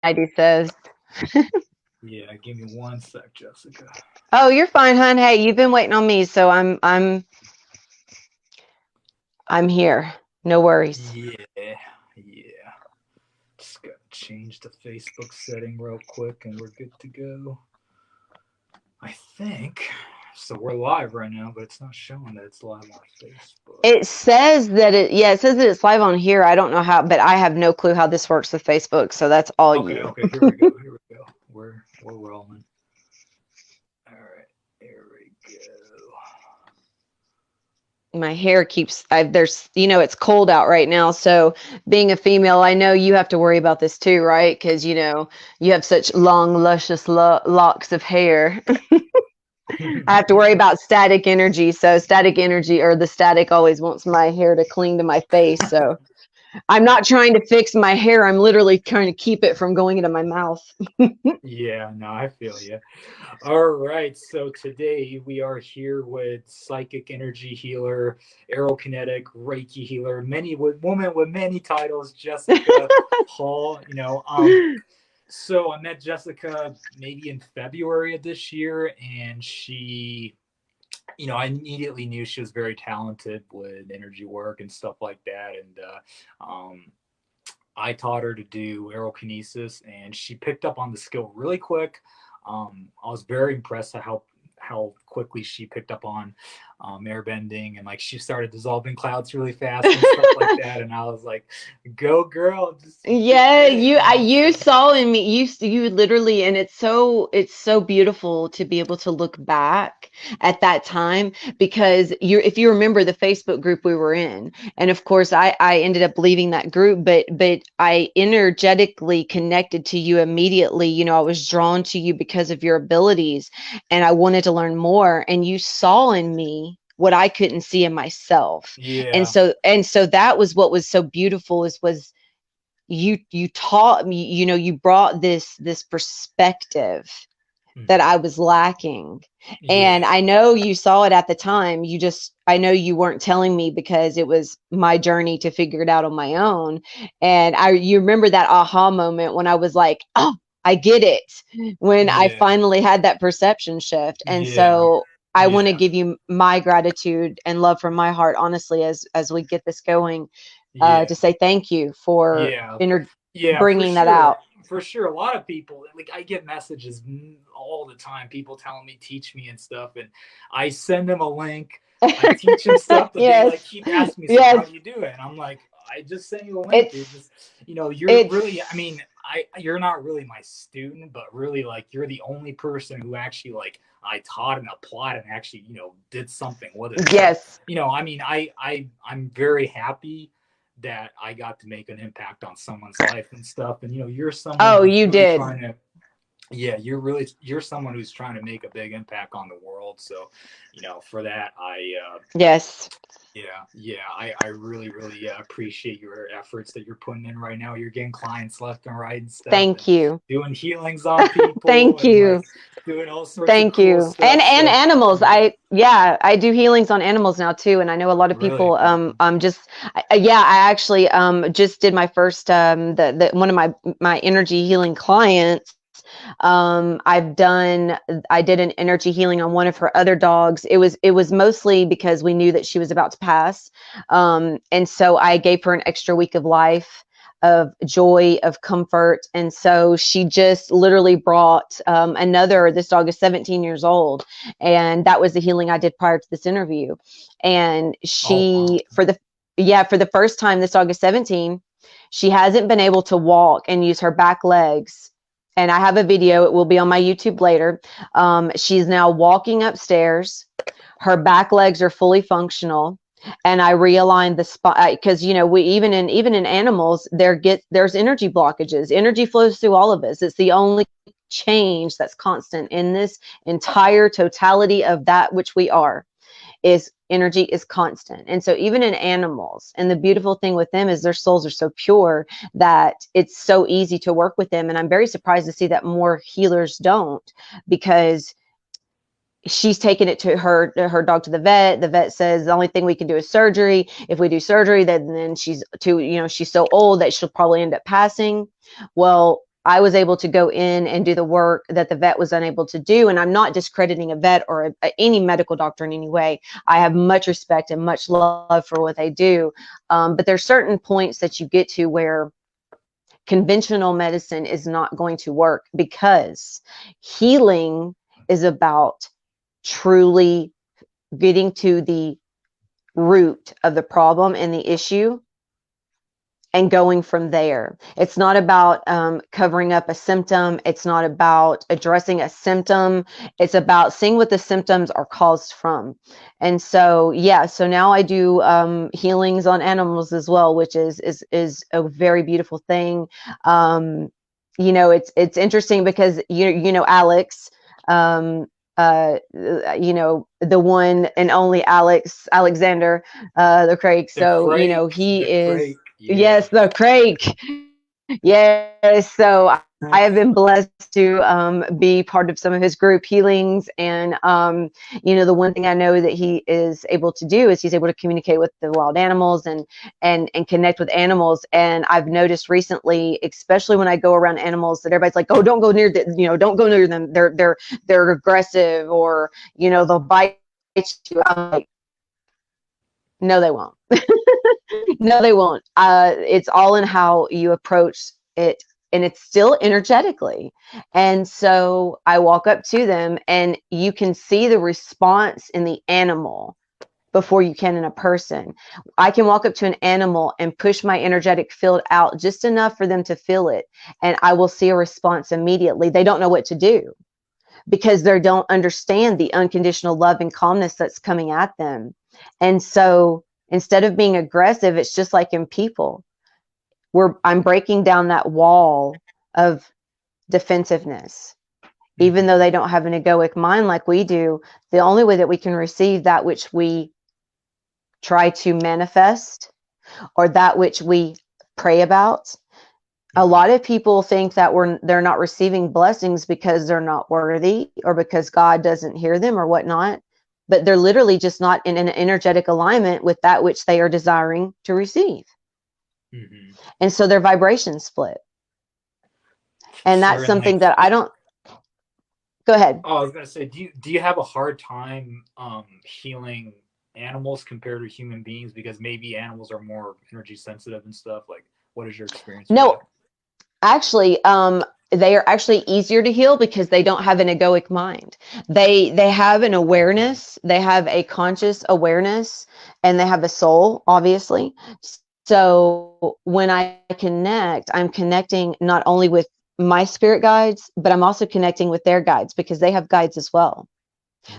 Heidi says. Yeah, give me one sec, Jessica. Oh, you're fine, hon. Hey, you've been waiting on me, so I'm here. No worries. Yeah, yeah. Just gotta change the Facebook setting real quick and we're good to go. I think. So we're live right now, but it's not showing that it's live on Facebook. It says that it says that it's live on here. I don't know how, but I have no clue how this works with Facebook, so that's all Okay, you. okay, here we go. Here we go. We're rolling. All right, here we go. My hair keeps there's it's cold out right now, so being a female, I know you have to worry about this too, right? Because you have such long luscious locks of hair. I have to worry about static energy, so static energy, or the static, always wants my hair to cling to my face, so I'm not trying to fix my hair. I'm literally trying to keep it from going into my mouth. Yeah, no, I feel you. All right, so today we are here with psychic energy healer, aerokinetic Reiki healer, many with woman with many titles, Jessica Hall. So I met Jessica maybe in February of this year, and I immediately knew she was very talented with energy work and stuff like that, and I taught her to do aerokinesis, and she picked up on the skill really quick. I was very impressed at how quickly she picked up on airbending, and like she started dissolving clouds really fast and stuff like that. And I was like, "Go, girl, just keep Yeah, it." you So saw in me, you literally, and it's so beautiful to be able to look back at that time, because if you remember the Facebook group we were in, and of course I ended up leaving that group, but I energetically connected to you immediately. I was drawn to you because of your abilities, and I wanted to learn more, and you saw in me what I couldn't see in myself. And yeah. so that was what was so beautiful, was you taught me, you brought this perspective that Mhm. I was lacking. And Yeah. I know you saw it at the time. I know you weren't telling me because it was my journey to figure it out on my own. And you remember that aha moment when I was like, oh, I get it, when I Yeah. finally had that perception shift. And Yeah. so I want to Yeah. give you my gratitude and love from my heart, honestly, as we get this going, Yeah. to say thank you for Yeah. Yeah, for bringing that sure. out. For sure. A lot of people, like, I get messages all the time, people telling me, teach me and stuff. And I send them a link. I teach them stuff, but they like Yes, keep asking me, so how yes. do you do it? And I'm like, I just sent you a link, dude. It's Just, you're really, I it's mean, you're not really my student, but really, like, you're the only person who actually, like, I taught and applied and actually, did something with it. So, yes. I mean, I'm very happy that I got to make an impact on someone's life and stuff. And you're someone Oh, who's you really did. trying to, yeah, you're someone who's trying to make a big impact on the world. So, for that, Yes. I really, really appreciate your efforts that you're putting in right now. You're getting clients left and right and stuff, and Thank you. doing healings on people Thank and you. like doing all sorts of Thank cool you. And stuff. So, animals. yeah, I do healings on animals now too, and I know a lot of really, people yeah, I actually just did my first the one of my energy healing clients. I did an energy healing on one of her other dogs. It was mostly because we knew that she was about to pass. And so I gave her an extra week of life, of joy, of comfort. And so she just literally brought this dog is 17 years old. And that was the healing I did prior to this interview. And oh wow, for the first time, this dog is 17. She hasn't been able to walk and use her back legs, and I have a video. It will be on my YouTube later. She's now walking upstairs. Her back legs are fully functional, and I realigned the spot, because we even in animals there's energy blockages. Energy flows through all of us. It's the only change that's constant in this entire totality of that which we are. Is energy is constant. And so even in animals, and the beautiful thing with them is their souls are so pure that it's so easy to work with them. And I'm very surprised to see that more healers don't, because she's taken it to her dog to the vet. The vet says the only thing we can do is surgery. If we do surgery, then she's so old that she'll probably end up passing. Well, I was able to go in and do the work that the vet was unable to do. And I'm not discrediting a vet or any medical doctor in any way. I have much respect and much love for what they do. But there's certain points that you get to where conventional medicine is not going to work, because healing is about truly getting to the root of the problem and the issue and going from there. It's not about covering up a symptom. It's not about addressing a symptom. It's about seeing what the symptoms are caused from. And so, yeah, so now I do healings on animals as well, which is a very beautiful thing. You know, it's interesting because you know Alex, you know, the one and only Alexander, the Craig. The So, you know, crake, he the is, crake, yeah. yes, the Craig. Yes. So I have been blessed to be part of some of his group healings. And, you know, the one thing I know that he is able to do is he's able to communicate with the wild animals and connect with animals. And I've noticed recently, especially when I go around animals, that everybody's like, oh, don't go near the, you know, don't go near them. They're aggressive, or, you know, they'll bite you. I'm like, no, they won't. No, they won't. It's all in how you approach it, and it's still energetically. And so I walk up to them, and you can see the response in the animal before you can in a person. I can walk up to an animal and push my energetic field out just enough for them to feel it, and I will see a response immediately. They don't know what to do because they don't understand the unconditional love and calmness that's coming at them. And so instead of being aggressive, it's just like in people, where I'm breaking down that wall of defensiveness. Even though they don't have an egoic mind like we do, the only way that we can receive that which we try to manifest, or that which we pray about. A lot of people think that they're not receiving blessings because they're not worthy, or because God doesn't hear them, or whatnot. But they're literally just not in an energetic alignment with that which they are desiring to receive. Mm-hmm. And so their vibrations split. And that's Certainly. something that I don't. Go ahead. Oh, I was gonna say, do you have a hard time healing animals compared to human beings, because maybe animals are more energy sensitive and stuff? Like, what is your experience with No, that? actually, they are actually easier to heal because they don't have an egoic mind. They have an awareness. They have a conscious awareness, and they have a soul, obviously. So when I connect, I'm connecting not only with my spirit guides, but I'm also connecting with their guides, because they have guides as well,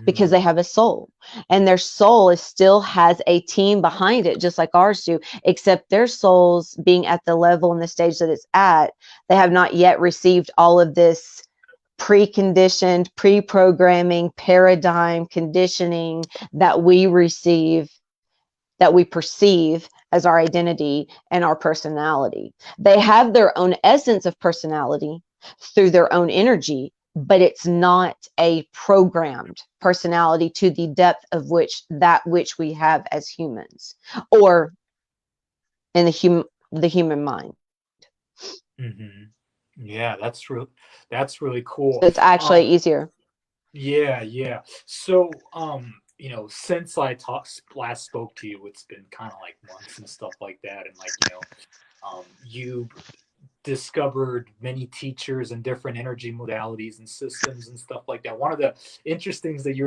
because they have a soul, and their soul still has a team behind it, just like ours do, except their souls being at the level and the stage that it's at, they have not yet received all of this preconditioned, pre-programming, paradigm conditioning that we receive, that we perceive as our identity and our personality. They have their own essence of personality through their own energy, but it's not a programmed personality to the depth of which we have as humans, or in the human mind. Mm-hmm. Yeah, that's really cool. So it's actually Um, easier. yeah, yeah. So, since I last spoke to you, it's been kind of like months and stuff like that, and like, you discovered many teachers and different energy modalities and systems and stuff like that. One of the interesting things that you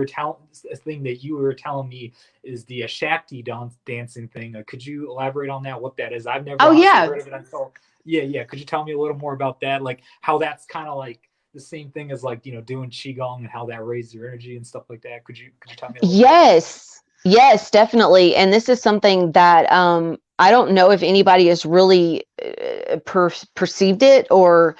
were telling me is the Shakti dancing thing. Could you elaborate on that? What that is? I've never Oh honestly yeah. heard of it until. Yeah, yeah. Could you tell me a little more about that? Like how that's kind of like the same thing as like doing qigong, and how that raises your energy and stuff like that. Could you tell me a little more about that? Yes, definitely. And this is something that I don't know if anybody has really perceived it, or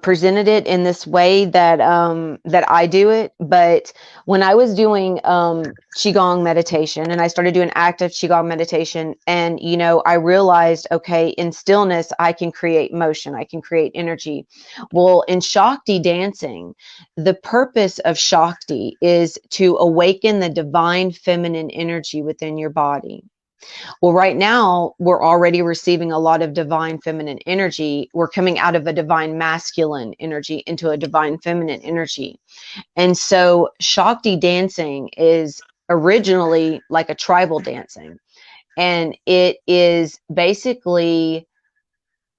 presented it in this way that I do it. But when I was doing qigong meditation, and I started doing active qigong meditation, and I realized, okay, in stillness I can create motion, I can create energy. Well, in Shakti dancing, the purpose of Shakti is to awaken the divine feminine energy within your body. Well, right now, we're already receiving a lot of divine feminine energy. We're coming out of a divine masculine energy into a divine feminine energy. And so Shakti dancing is originally like a tribal dancing. And it is basically,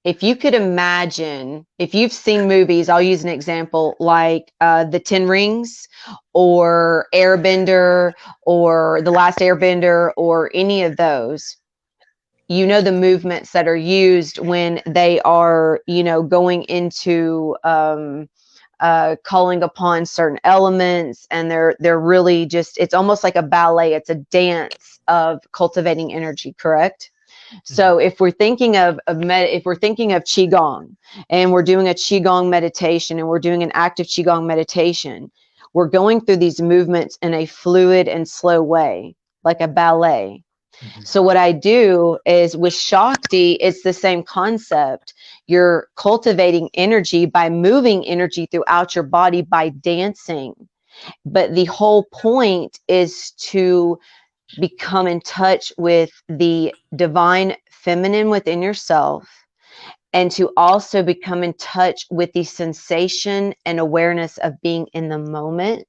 if you could imagine, if you've seen movies, I'll use an example like The Ten Rings or Airbender or The Last Airbender or any of those. You know the movements that are used when they are, going into calling upon certain elements, and they're really just, it's almost like a ballet. It's a dance of cultivating energy, correct? So if we're thinking if we're thinking of qigong, and we're doing a qigong meditation, and we're doing an active qigong meditation, we're going through these movements in a fluid and slow way, like a ballet. So what I do is with Shakti, it's the same concept. You're cultivating energy by moving energy throughout your body by dancing. But the whole point is to become in touch with the divine feminine within yourself, and to also become in touch with the sensation and awareness of being in the moment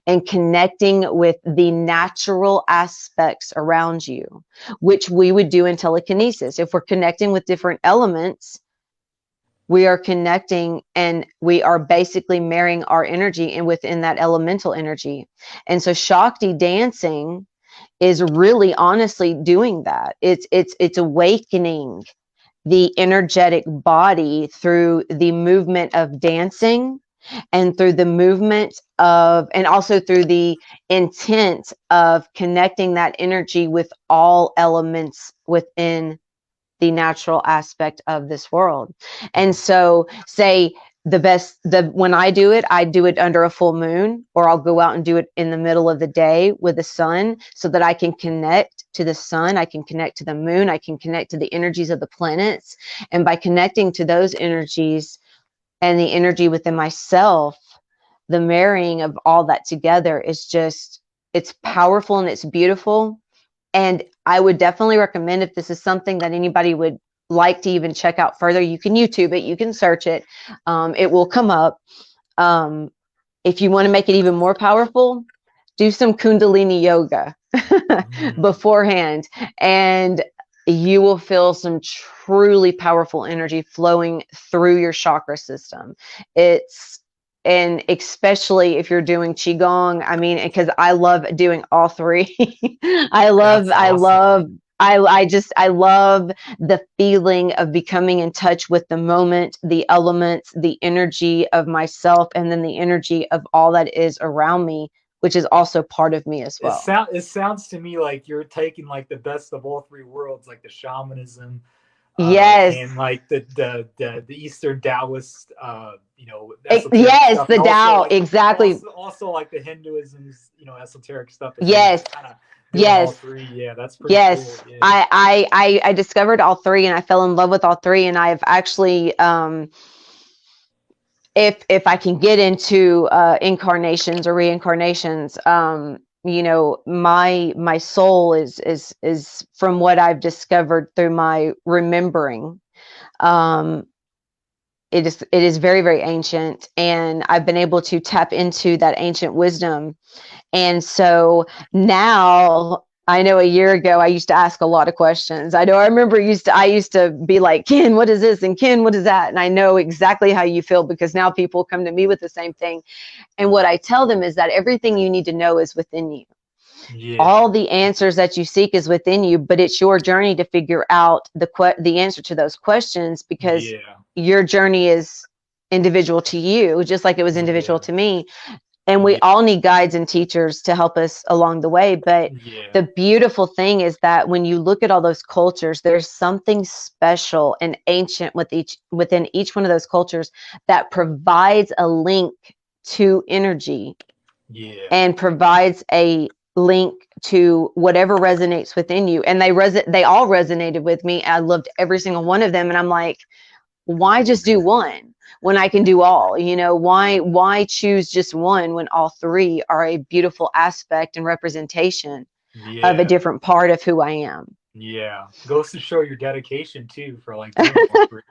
and connecting with the natural aspects around you, which we would do in telekinesis. If we're connecting with different elements, we are connecting, and we are basically marrying our energy and within that elemental energy. And so Shakti dancing is really honestly doing that. It's awakening the energetic body through the movement of dancing, and through the movement of, and also through the intent of connecting that energy with all elements within the natural aspect of this world. And so say when I do it under a full moon, or I'll go out and do it in the middle of the day with the sun, so that I can connect to the sun, I can connect to the moon, I can connect to the energies of the planets. And by connecting to those energies and the energy within myself, the marrying of all that together is just, it's powerful and it's beautiful. And I would definitely recommend, if this is something that anybody would like to even check out further, you can YouTube it, you can search it. It will come up. If you want to make it even more powerful, do some Kundalini yoga beforehand, and you will feel some truly powerful energy flowing through your chakra system. And especially if you're doing qigong, I mean, because I love doing all three. I love the feeling of becoming in touch with the moment, the elements, the energy of myself, and then the energy of all that is around me, which is also part of me as well. It sounds to me like you're taking like the best of all three worlds, like the shamanism, yes, and like the Eastern Taoist, yes, the Tao, like, exactly. Also like the Hinduism's, esoteric stuff. Yes, kind of yes, all three. Yeah, that's pretty yes. cool. Yeah. I discovered all three, and I fell in love with all three. And I've actually, if I can get into incarnations or reincarnations, my soul is from what I've discovered through my remembering. It is very, very ancient, and I've been able to tap into that ancient wisdom. And so now, I know a year ago I used to ask a lot of questions. I remember I used to be like, Ken, what is this? And Ken, what is that? And I know exactly how you feel, because now people come to me with the same thing. And what I tell them is that everything you need to know is within you. Yeah. All the answers that you seek is within you, but it's your journey to figure out the answer to those questions, because your journey is individual to you, just like it was individual to me. And we all need guides and teachers to help us along the way. But the beautiful thing is that when you look at all those cultures, there's something special and ancient within each one of those cultures that provides a link to energy, and provides a link to whatever resonates within you. And they all resonated with me. I loved every single one of them. And I'm like, why just do one when I can do all? Why choose just one when all three are a beautiful aspect and representation of a different part of who I am? Yeah, goes to show your dedication too for like doing all three.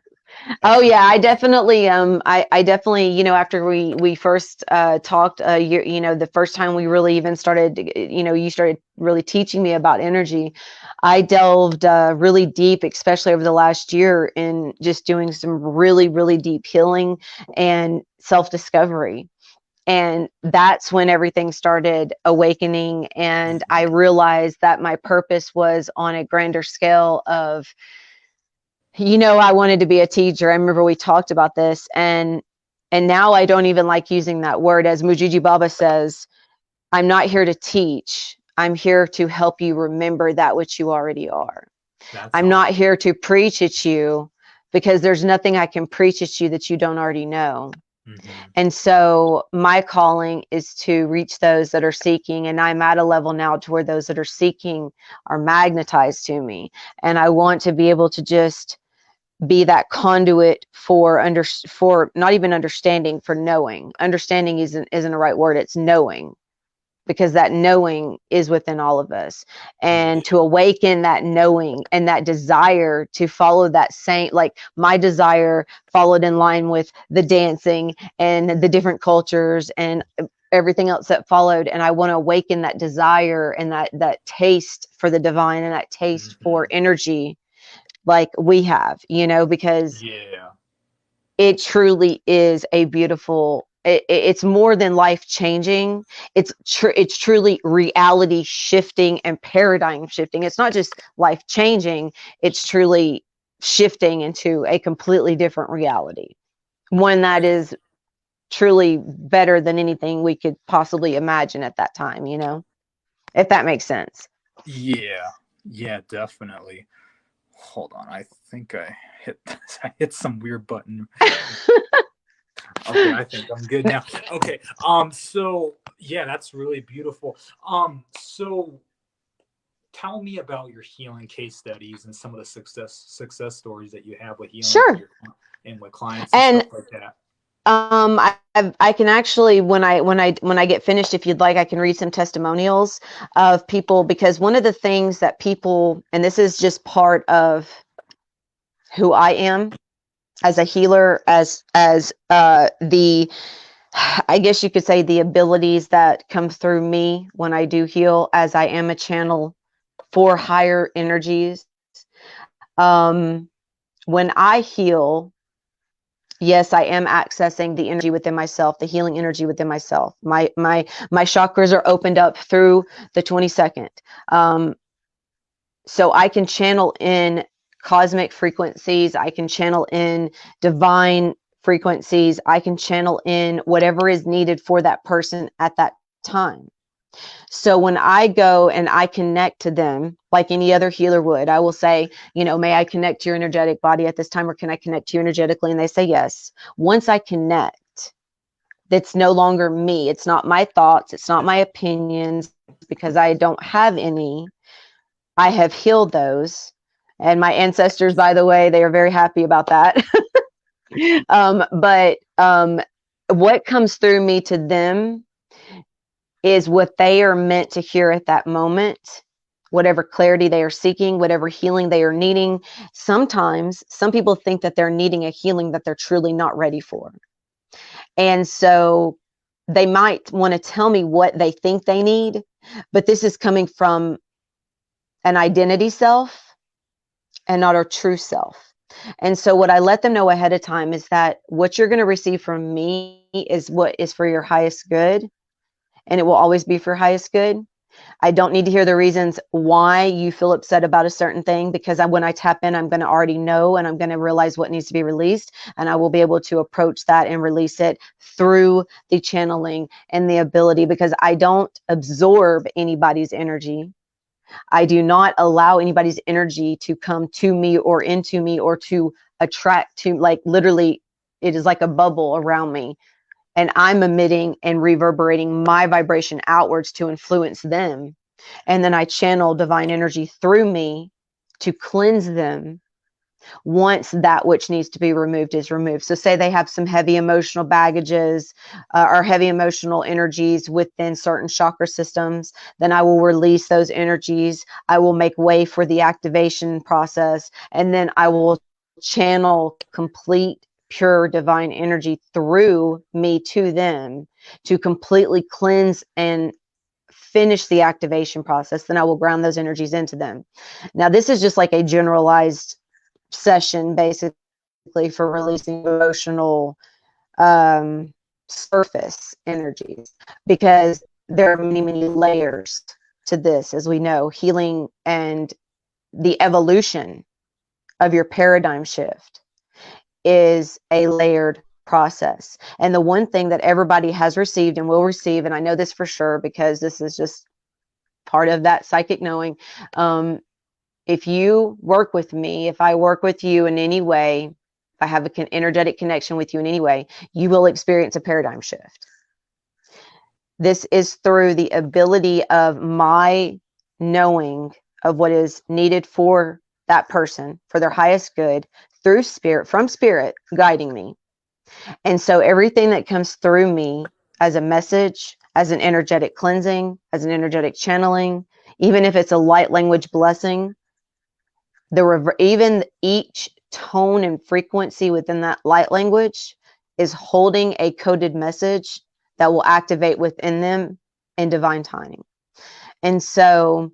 Oh That's yeah, I definitely, after we first talked, the first time we really even started, you started really teaching me about energy. I delved really deep, especially over the last year, in just doing some really, really deep healing and self-discovery. And that's when everything started awakening, and I realized that my purpose was on a grander scale of, I wanted to be a teacher. I remember we talked about this, and now I don't even like using that word. As Mujiji Baba says, I'm not here to teach. I'm here to help you remember that which you already are. that's I'm awesome. not here to preach at you, because there's nothing I can preach at you that you don't already know. Mm-hmm. And so my calling is to reach those that are seeking. And I'm at a level now to where those that are seeking are magnetized to me. And I want to be able to just be that conduit for not even understanding, for knowing. Understanding isn't a right word. It's knowing, because that knowing is within all of us. Yeah. And to awaken that knowing and that desire to follow that same, like my desire followed in line with the dancing and the different cultures and everything else that followed. And I want to awaken that desire and that taste for the divine and that taste for Mm-hmm. energy, like we have, because Yeah. it truly is a beautiful, it's more than life changing. It's truly reality shifting and paradigm shifting. It's not just life changing, it's truly shifting into a completely different reality, one that is truly better than anything we could possibly imagine at that time, if that makes sense. Yeah. Yeah, definitely. Hold on. I think I hit I hit some weird button. Okay, I think I'm good now. Okay. So yeah, that's really beautiful. So tell me about your healing case studies and some of the success stories that you have with healing with Sure. your and with clients and stuff And like that. I can actually, when I get finished, if you'd like, I can read some testimonials of people, because one of the things that people, and this is just part of who I am as a healer, as the, I guess you could say, the abilities that come through me when I do heal, as I am a channel for higher energies. Um, when I heal, yes, I am accessing the energy within myself, the healing energy within myself. My chakras are opened up through the 22nd. Um, so I can channel in cosmic frequencies, I can channel in divine frequencies, I can channel in whatever is needed for that person at that time. So when I go and I connect to them, like any other healer would, I will say, may I connect to your energetic body at this time, or can I connect to you energetically? And they say yes. Once I connect, that's no longer me. It's not my thoughts. It's not my opinions, because I don't have any. I have healed those. And my ancestors, by the way, they are very happy about that. But what comes through me to them is what they are meant to hear at that moment, whatever clarity they are seeking, whatever healing they are needing. Sometimes some people think that they're needing a healing that they're truly not ready for. And so they might want to tell me what they think they need, but this is coming from an identity self and not our true self. And so what I let them know ahead of time is that what you're going to receive from me is what is for your highest good, and it will always be for highest good. I don't need to hear the reasons why you feel upset about a certain thing, because when I tap in, I'm going to already know, and I'm going to realize what needs to be released, and I will be able to approach that and release it through the channeling and the ability, because I don't absorb anybody's energy. I do not allow anybody's energy to come to me or into me or to attract to, like, literally, it is like a bubble around me, and I'm emitting and reverberating my vibration outwards to influence them. And then I channel divine energy through me to cleanse them, once that which needs to be removed is removed. So say they have some heavy emotional baggages or heavy emotional energies within certain chakra systems, then I will release those energies. I will make way for the activation process, and then I will channel complete pure divine energy through me to them to completely cleanse and finish the activation process. Then I will ground those energies into them. Now, this is just like a generalized session, basically, for releasing emotional surface energies, because there are many, many layers to this. As we know, healing and the evolution of your paradigm shift is a layered process. And the one thing that everybody has received and will receive, and I know this for sure because this is just part of that psychic knowing, if you work with me, if I work with you in any way, if I have an energetic connection with you in any way, you will experience a paradigm shift. This is through the ability of my knowing of what is needed for that person, for their highest good, through spirit, from spirit guiding me. And so everything that comes through me as a message, as an energetic cleansing, as an energetic channeling, even if it's a light language blessing, even each tone and frequency within that light language is holding a coded message that will activate within them in divine timing. And so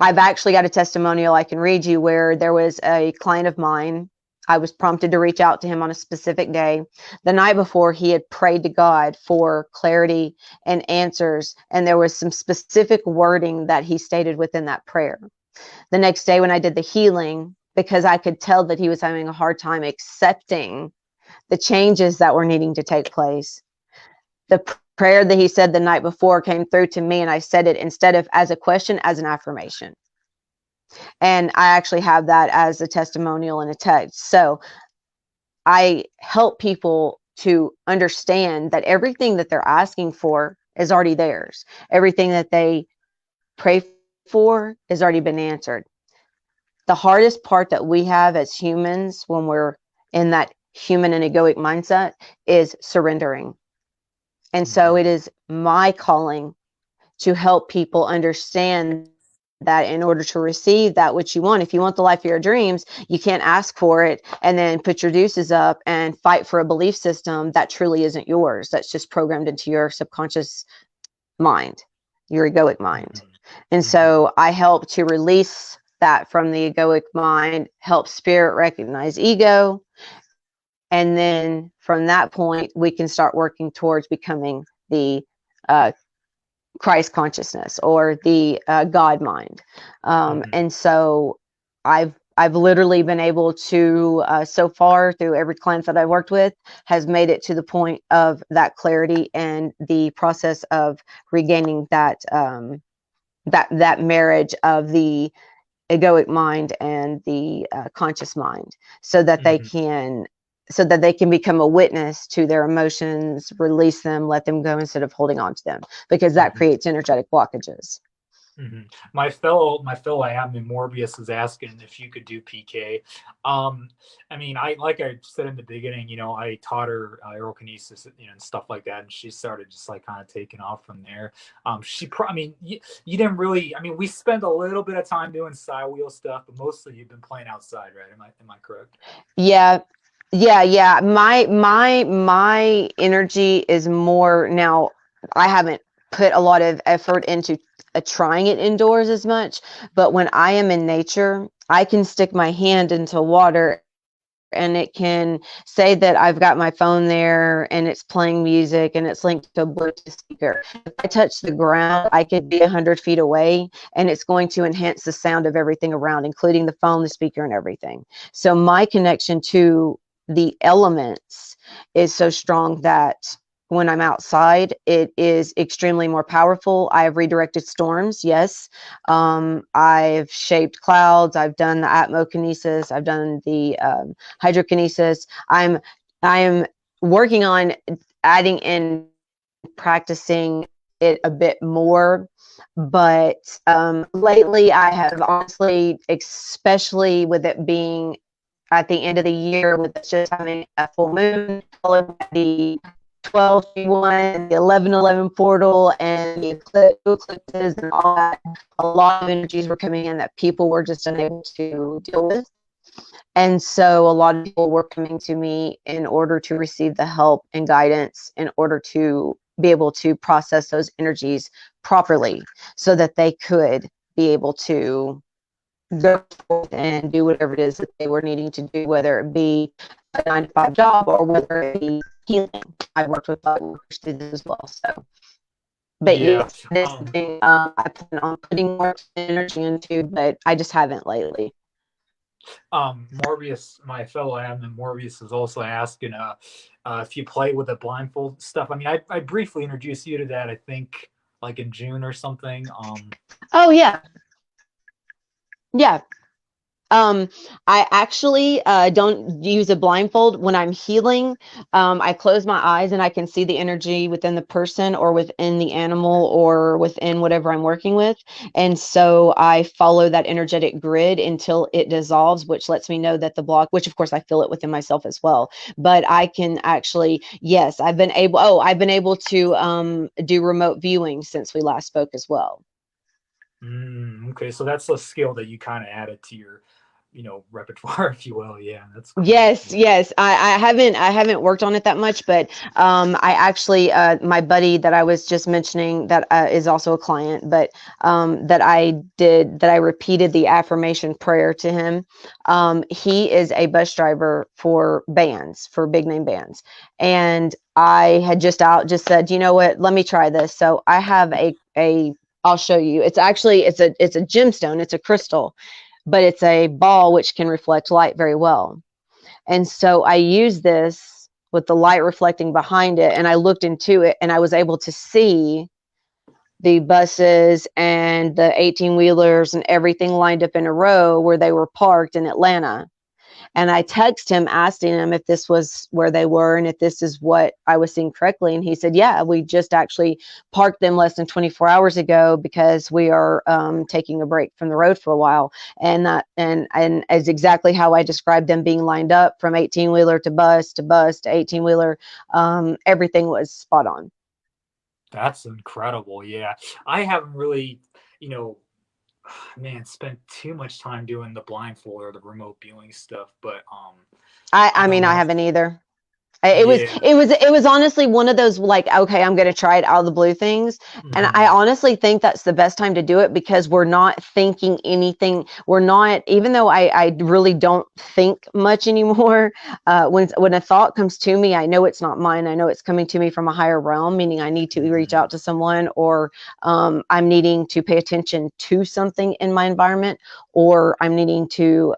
I've actually got a testimonial I can read you where there was a client of mine. I was prompted to reach out to him on a specific day. The night before, he had prayed to God for clarity and answers, and there was some specific wording that he stated within that prayer. The next day when I did the healing, because I could tell that he was having a hard time accepting the changes that were needing to take place, the prayer that he said the night before came through to me, and I said it instead of as a question, as an affirmation. And I actually have that as a testimonial and a text. So I help people to understand that everything that they're asking for is already theirs. Everything that they pray for has already been answered. The hardest part that we have as humans when we're in that human and egoic mindset is surrendering. And so it is my calling to help people understand that in order to receive that which you want, if you want the life of your dreams, you can't ask for it and then put your deuces up and fight for a belief system that truly isn't yours. That's just programmed into your subconscious mind, your egoic mind. And so I help to release that from the egoic mind, help spirit recognize ego. And then from that point, we can start working towards becoming the Christ consciousness or the God mind. And so I've literally been able to, so far through every client that I've worked with, has made it to the point of that clarity and the process of regaining that that marriage of the egoic mind and the conscious mind, so that they can become a witness to their emotions, release them, let them go instead of holding on to them, because that creates energetic blockages. My fellow admin Morbius is asking if you could do PK. I mean, like I said in the beginning, I taught her aerokinesis, and stuff like that, and she started just like kind of taking off from there. I mean, you didn't really. I mean, we spent a little bit of time doing side wheel stuff, but mostly you've been playing outside, right? Am I correct? Yeah. My energy is more now. I haven't put a lot of effort into trying it indoors as much, but when I am in nature, I can stick my hand into water and it can say that I've got my phone there and it's playing music and it's linked to a Bluetooth speaker. If I touch the ground, I could be 100 feet away and it's going to enhance the sound of everything around, including the phone, the speaker, and everything. So my connection to the elements is so strong that when I'm outside, it is extremely more powerful. I have redirected storms. Yes. I've shaped clouds. I've done the atmokinesis. I've done the hydrokinesis. I am working on adding in practicing it a bit more. But lately I have honestly, especially with it being at the end of the year, with us just having a full moon, followed by the 12/1, the 11/11 portal, and the eclipses and all that, a lot of energies were coming in that people were just unable to deal with. And so a lot of people were coming to me in order to receive the help and guidance in order to be able to process those energies properly so that they could be able to go forth and do whatever it is that they were needing to do, whether it be a 9 to 5 job or whether it be healing. I worked with light workers through this as well. So, but Yeah. yes, this thing I plan on putting more energy into, but I just haven't lately. Morbius, my fellow admin Morbius, is also asking if you play with the blindfold stuff. I mean, I briefly introduced you to that, I think, like in June or something. Oh yeah. Yeah. I actually don't use a blindfold when I'm healing. I close my eyes and I can see the energy within the person or within the animal or within whatever I'm working with. And so I follow that energetic grid until it dissolves, which lets me know that the block, which of course I feel it within myself as well. But I can actually, yes, I've been able to do remote viewing since we last spoke as well. Okay, so that's a skill that you kind of added to your, repertoire, if you will. Yeah, that's cool. Yes, yes. I haven't worked on it that much, but I actually my buddy that I was just mentioning that is also a client, but that I repeated the affirmation prayer to him. He is a bus driver for bands, for big name bands, and I had just said, you know what, let me try this. So I have a I'll show you. It's actually it's a gemstone, it's a crystal, but it's a ball which can reflect light very well. And so I used this with the light reflecting behind it, and I looked into it and I was able to see the buses and the 18-wheelers and everything lined up in a row where they were parked in Atlanta. And I texted him asking him if this was where they were and if this is what I was seeing correctly. And he said, yeah, we just actually parked them less than 24 hours ago because we are taking a break from the road for a while. And that and as exactly how I described them being lined up from 18-wheeler to bus to 18-wheeler. Everything was spot on. That's incredible. Yeah. I haven't really, spent too much time doing the blindfold or the remote viewing stuff, but I don't mean, I know. haven't either. It was Yeah. honestly one of those, like, okay, I'm going to try it out of the blue things. And I honestly think that's the best time to do it because we're not thinking anything. We're not, even though I really don't think much anymore. When a thought comes to me, I know it's not mine. I know it's coming to me from a higher realm, meaning I need to reach out to someone, or I'm needing to pay attention to something in my environment, or I'm needing to,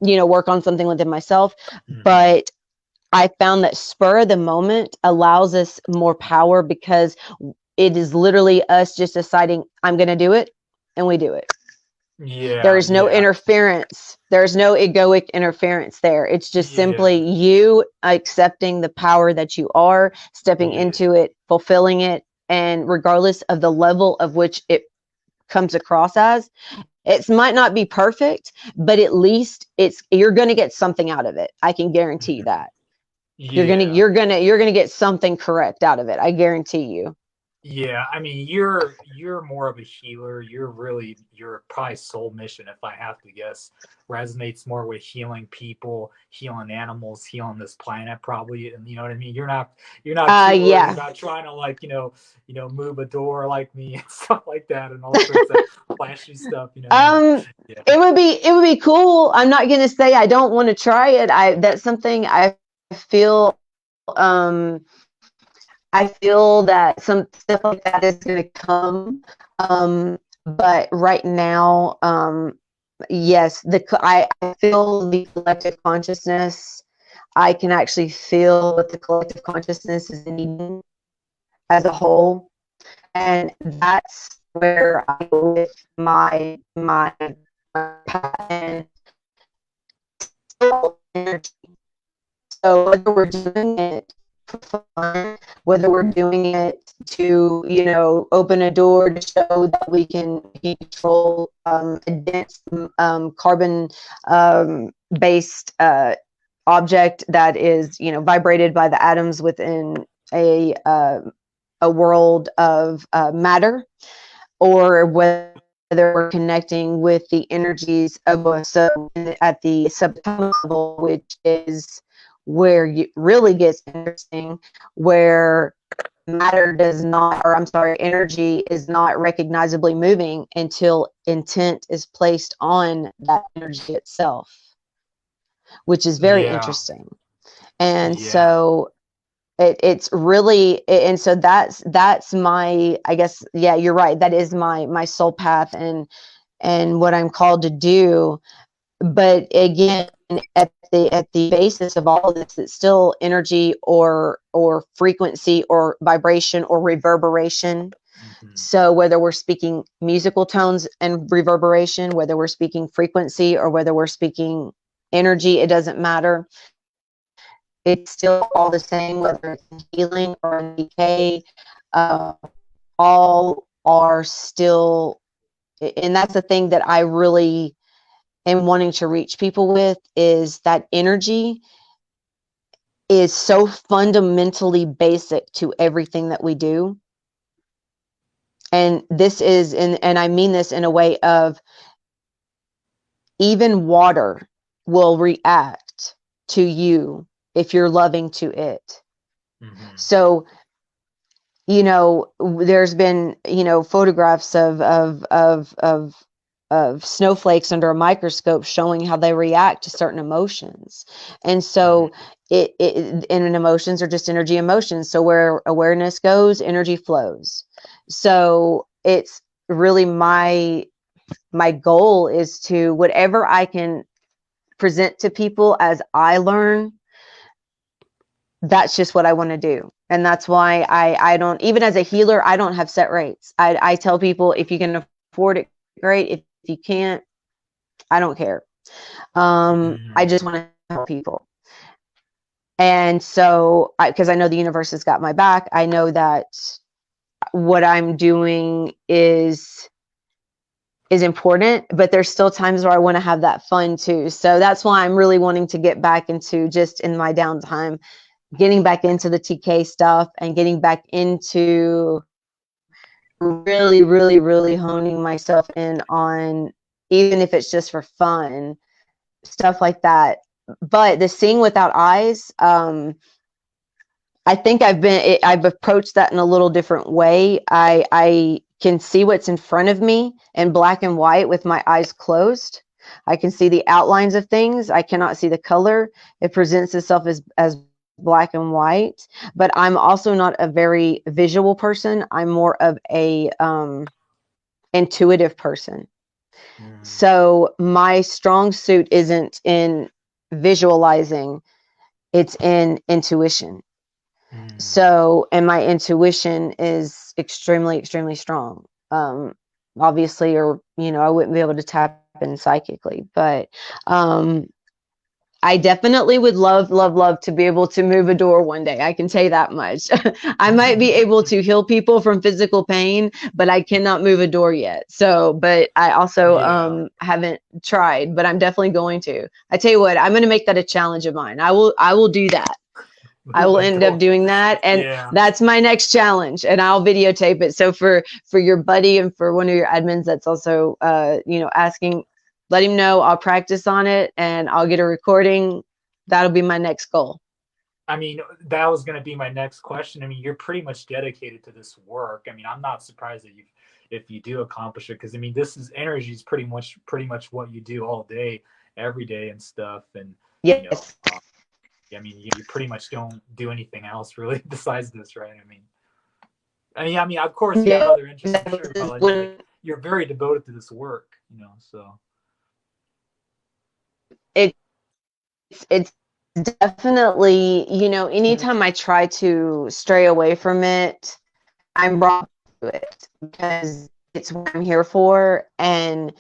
work on something within myself. But I found that spur of the moment allows us more power because it is literally us just deciding, I'm going to do it, and we do it. There Yeah. is no Yeah. interference. There's no egoic interference there. It's just simply Yeah. you accepting the power that you are, stepping Yeah. into it, fulfilling it, and regardless of the level of which it comes across as, it might not be perfect, but at least you're going to get something out of it. I can guarantee you that. You're Yeah. gonna get something correct out of it. I guarantee you. Yeah, I mean, you're more of a healer. Your probably soul mission, if I have to guess, resonates more with healing people, healing animals, healing this planet, probably. And you know what I mean. You're not too worried Yeah. about trying to, like, move a door like me and stuff like that, and all sorts of flashy stuff. Yeah. It would be cool. I'm not gonna say I don't want to try it. That's something feel um I feel that some stuff like that is gonna come. But right now, yes, I feel the collective consciousness. I can actually feel what the collective consciousness is needing as a whole, and that's where I go with my path and energy. So whether we're doing it for fun whether we're doing it to, you know, open a door to show that we can control a dense carbon based object that is, you know, vibrated by the atoms within a world of matter, or whether we're connecting with the energies of us at the subatomic level, which is where it really gets interesting, where matter does not, or I'm sorry, energy is not recognizably moving until intent is placed on that energy itself, which is very Yeah. interesting. And Yeah. so it's really, and so that's my, I guess, yeah, you're right, that is my soul path and what I'm called to do. But again, at the basis of all of this, it's still energy or frequency or vibration or reverberation. Hmm. So whether we're speaking musical tones and reverberation, whether we're speaking frequency, or whether we're speaking energy, it doesn't matter. It's still all the same, whether it's in healing or in decay. Uh, all are still, and that's the thing that I really am wanting to reach people with, is that energy is so fundamentally basic to everything that we do. And this is, and I mean this in a way of, even water will react to you if you're loving to it. Hmm. So, you know, there's been, you know, photographs of snowflakes under a microscope showing how they react to certain emotions. And so and emotions are just energy emotions. So where awareness goes, energy flows. So it's really my goal is to, whatever I can present to people as I learn, that's just what I want to do. And that's why I don't, even as a healer, I don't have set rates. I tell people, if you can afford it, great. If you can't, I don't care. I just want to help people. And so, because I know the universe has got my back, I know that what I'm doing is important, but there's still times where I want to have that fun too. So that's why I'm really wanting to get back into, just in my downtime, getting back into the TK stuff and getting back into really, really, really honing myself in on, even if it's just for fun, stuff like that. But the seeing without eyes, I think I've approached that in a little different way. I can see what's in front of me in black and white with my eyes closed. I can see the outlines of things. I cannot see the color. It presents itself as black and white, but I'm also not a very visual person. I'm more of a intuitive person. So my strong suit isn't in visualizing, it's in intuition. So, and my intuition is extremely, extremely strong. Obviously, or, you know, I wouldn't be able to tap in psychically, but I definitely would love, love, love to be able to move a door one day. I can tell you that much. I might be able to heal people from physical pain, but I cannot move a door yet. So, but I also haven't tried, but I'm definitely going to. I tell you what, I'm going to make that a challenge of mine. I will do that. I will end up doing that, and that's my next challenge, and I'll videotape it. So for your buddy and for one of your admins that's also you know, asking, let him know. I'll practice on it and I'll get a recording. That'll be my next goal. I mean, that was going to be my next question. I mean, you're pretty much dedicated to this work. I mean, I'm not surprised that if you do accomplish it, because I mean, this is energy is pretty much what you do all day, every day and stuff. And yes. You know, I mean, you pretty much don't do anything else really besides this, right? I mean, of course, you have other interests, I'm sure, but like, you're very devoted to this work, you know. So it's definitely, you know, anytime I try to stray away from it, I'm brought to it because it's what I'm here for. And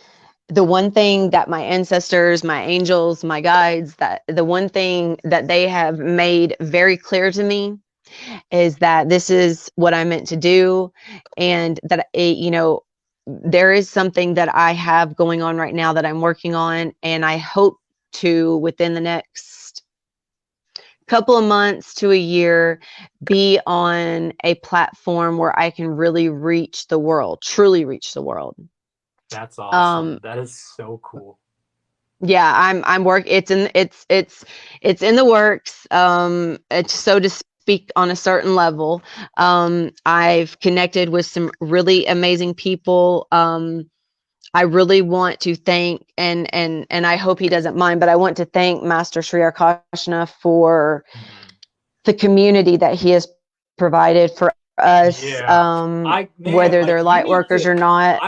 the one thing that my ancestors, my angels, my guides, that the one thing that they have made very clear to me is that this is what I'm meant to do, and that there is something that I have going on right now that I'm working on, and I hope to, within the next couple of months to a year, be on a platform where I can really reach the world, truly reach the world. That's awesome. That is so cool. Yeah, I'm work. It's in the works. It's, so to speak, on a certain level. I've connected with some really amazing people. I really want to thank, and I hope he doesn't mind, but I want to thank Master Sri Akashna for the community that he has provided for us, whether they're light workers or not.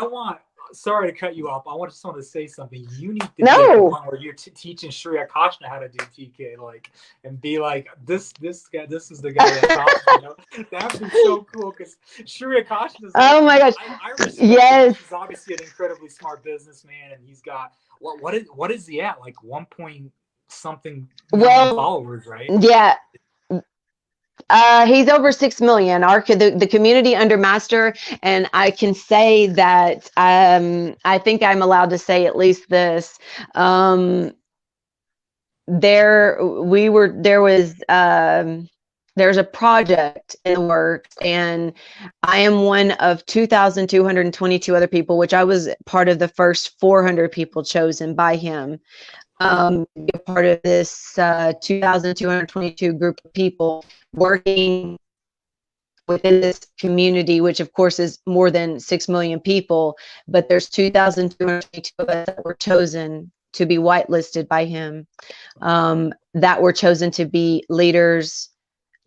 Sorry to cut you off. I just want to say something. You need to be No. at the point where you're teaching Sri Akashna how to do TK, like, and be like, this guy, this is the guy that talks. You know? That'd be so cool, because Sri Akashna is. Oh my gosh! I respect yes. Him. He's obviously an incredibly smart businessman, and he's got what is he at, like 1 point something million followers, right? Yeah. He's over 6 million. The community under Master, and I can say that I think I'm allowed to say at least this. There's a project in the works, and I am one of 2,222 other people, which I was part of the first 400 people chosen by him. Be a part of this 2,222 group of people working within this community, which of course is more than 6 million people, but there's 2,222 of us that were chosen to be whitelisted by him, that were chosen to be leaders,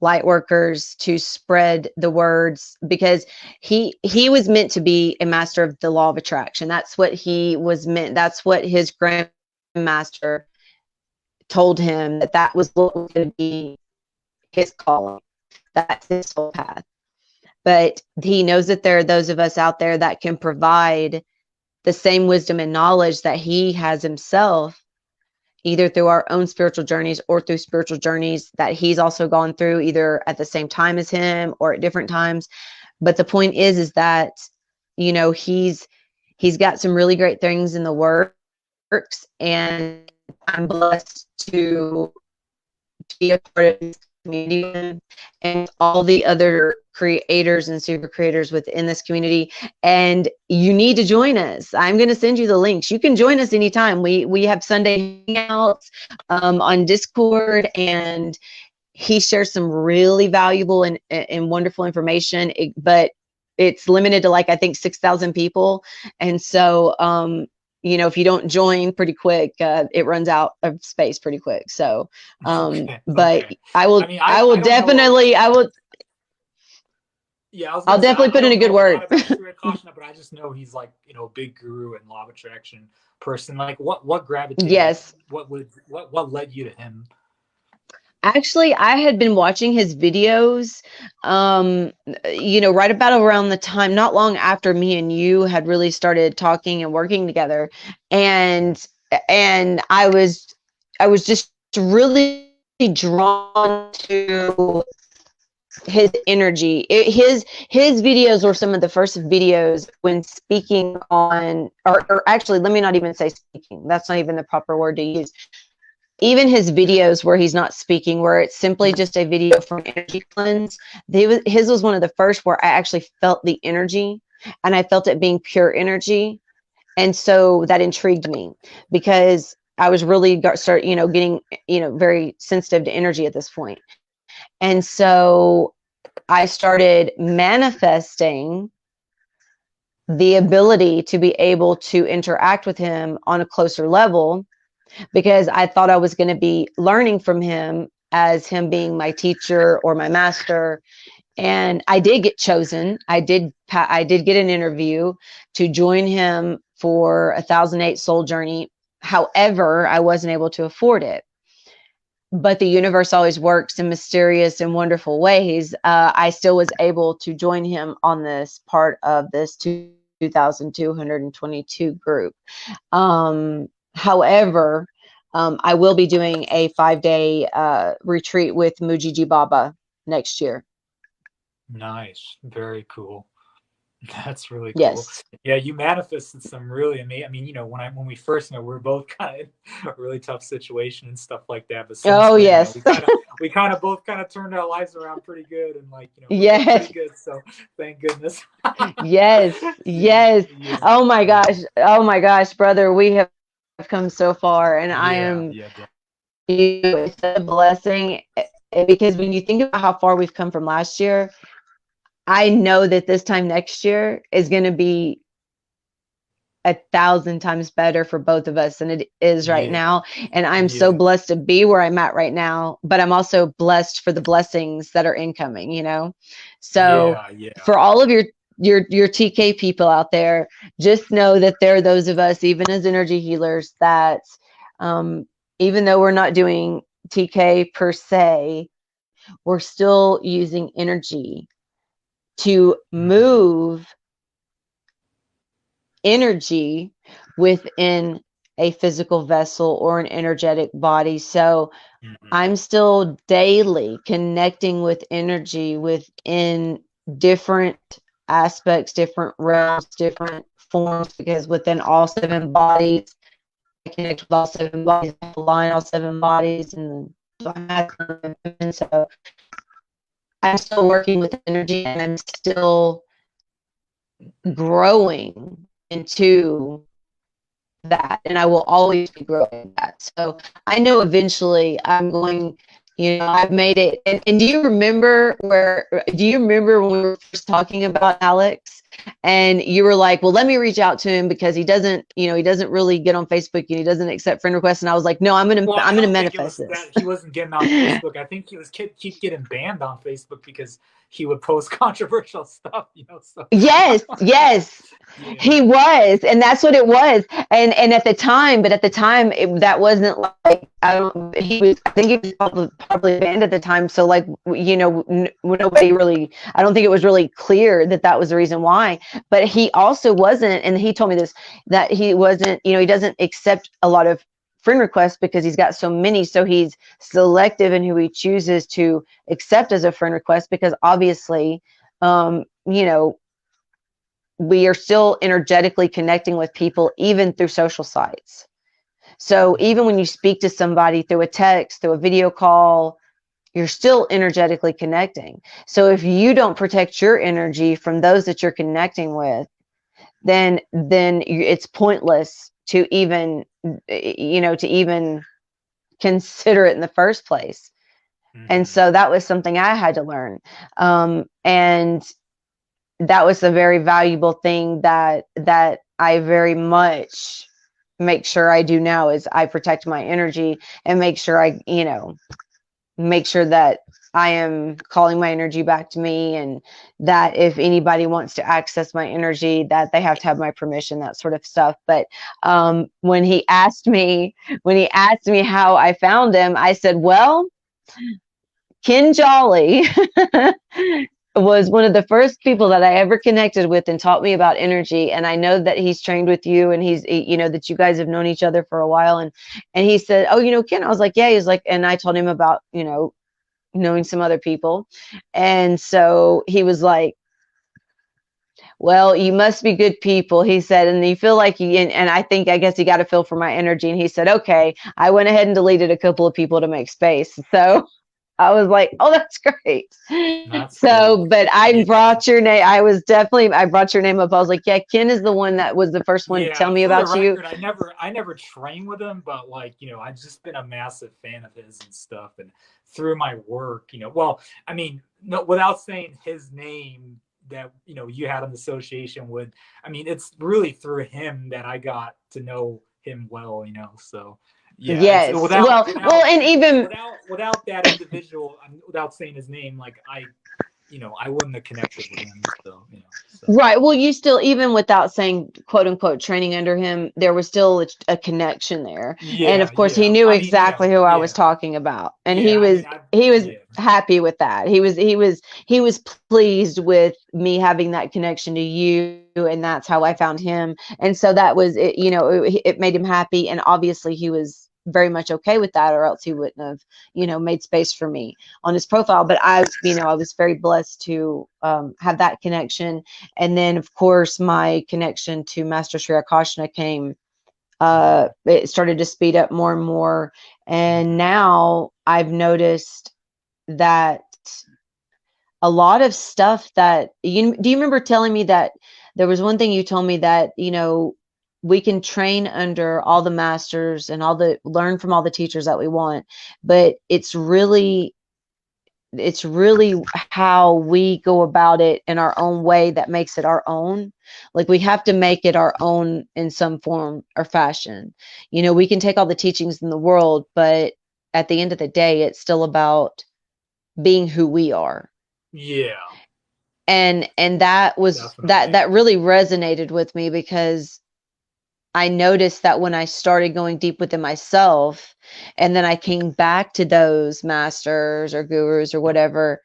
light workers, to spread the words, because he was meant to be a master of the law of attraction. That's what he was meant. That's what his grandmaster told him, that was going to be his calling. That's his soul path. But he knows that there are those of us out there that can provide the same wisdom and knowledge that he has himself, either through our own spiritual journeys or through spiritual journeys that he's also gone through, either at the same time as him or at different times. But the point is that, you know, he's got some really great things in the works, and I'm blessed to be a part of this community and all the other creators and super creators within this community. And you need to join us. I'm going to send you the links. You can join us anytime. We have Sunday hangouts on Discord, and he shares some really valuable and wonderful information, but it's limited to, like, I think 6,000 people. And so, you know, if you don't join pretty quick, it runs out of space pretty quick. So, but I will definitely put in a good word. But I just know he's, like, you know, a big guru and law of attraction person. Like, what gravitated? Yes. What led you to him? Actually, I had been watching his videos, you know, right about around the time, not long after me and you had really started talking and working together. And I was just really drawn to his energy. His videos were some of the first videos when speaking on, or actually, let me not even say speaking. That's not even the proper word to use. Even his videos where he's not speaking, where it's simply just a video from energy cleanse, his was one of the first where I actually felt the energy, and I felt it being pure energy. And so that intrigued me, because I was really getting, you know, very sensitive to energy at this point. And so I started manifesting the ability to be able to interact with him on a closer level, because I thought I was going to be learning from him as him being my teacher or my master. And I did get chosen. I did get an interview to join him for 1,008 Soul Journey. However, I wasn't able to afford it. But the universe always works in mysterious and wonderful ways. I still was able to join him on this part of this 2,222 group. However, I will be doing a 5-day retreat with Mujiji Baba next year. Nice. Very cool. That's really cool. Yes. Yeah, you manifested some really amazing. I mean, when we first met, we were both kind of in a really tough situation and stuff like that. But since Oh, then, yes. we kind of both kind of turned our lives around pretty good, and we're doing Yes. pretty good. So thank goodness. Yes. Yes. Yeah, Oh my gosh. Oh my gosh, brother. We have come so far, and I yeah, am, yeah, it's a blessing, because when you think about how far we've come from last year, I know that this time next year is going to be 1,000 times better for both of us than it is right yeah, now. And I'm so yeah, blessed to be where I'm at right now, but I'm also blessed for the blessings that are incoming, So yeah, yeah. for all of your TK people out there, just know that there are those of us, even as energy healers, that even though we're not doing TK per se, we're still using energy to Mhm, move energy within a physical vessel or an energetic body. So mhm, I'm still daily connecting with energy within different aspects, different realms, different forms, because within all 7 bodies, I connect with all 7 bodies, I align all 7 bodies, and so I'm still working with energy, and I'm still growing into that, and I will always be growing that. So I know eventually I'm going, I've made it. And do you remember when we were first talking about Alex, and you were like, well, let me reach out to him because he doesn't really get on Facebook and he doesn't accept friend requests. And I was like, no, Well, I'm I gonna don't think it manifest was this. that he wasn't getting on Facebook. I think he was keep getting banned on Facebook because he would post controversial stuff, So Yes, yes. yeah, He was, and that's what it was. And at the time, that wasn't like, I don't. He was. I think he was probably banned at the time. So like, nobody really. I don't think it was really clear that that was the reason why. But he also wasn't, and he told me this, that he wasn't. He doesn't accept a lot of friend requests because he's got so many. So he's selective in who he chooses to accept as a friend request, because obviously, um, you know we are still energetically connecting with people even through social sites. So even when you speak to somebody through a text, through a video call, you're still energetically connecting. So if you don't protect your energy from those that you're connecting with, then it's pointless to even consider it in the first place. And mm-hmm. so that was something I had to learn. And that was a very valuable thing that I very much make sure I do now, is I protect my energy and make sure make sure that I am calling my energy back to me, and that if anybody wants to access my energy, that they have to have my permission, that sort of stuff. But when he asked me how I found him, I said, well, Ken Jolly was one of the first people that I ever connected with and taught me about energy. And I know that he's trained with you, and that you guys have known each other for a while. And he said, oh, Ken. I was like, yeah. He's like, and I told him about, knowing some other people. And so he was like, well, you must be good people, he said, and you feel like and I guess he got a feel for my energy. And he said, okay. I went ahead and deleted a couple of people to make space. So I was like, oh, that's great. That's cool. So, but I Yeah, brought your name. I brought your name up. I was like, yeah, Ken is the one that was the first one to tell yeah. me For the about you. record, I never trained with him, but I've just been a massive fan of his and stuff, and through my work, well, I mean, no, without saying his name that you had an association with. I mean, it's really through him that I got to know him well, So yeah, it's Yes. Well, and even without that individual, without saying his name, like I wouldn't have connected with him. So so right. Well, you still, even without saying quote unquote training under him, there was still a connection there. And yeah, of course, he yeah. knew I mean, exactly who I was talking about, and yeah. I mean, he was yeah. happy with that. He was pleased with me having that connection to you, and that's how I found him. And so that was it. It made him happy, and obviously he was very much okay with that, or else he wouldn't have, made space for me on his profile. But I was very blessed to have that connection. And then, of course, my connection to Master Sri Akashna came. It started to speed up more and more. And now I've noticed that a lot of stuff that do you remember telling me that there was one thing you told me that, we can train under all the masters and learn from all the teachers that we want, but it's really how we go about it in our own way that makes it our own. Like, we have to make it our own in some form or fashion. We can take all the teachings in the world, but at the end of the day, it's still about being who we are. Yeah. And that was Definitely. that really resonated with me, because I noticed that when I started going deep within myself, and then I came back to those masters or gurus or whatever,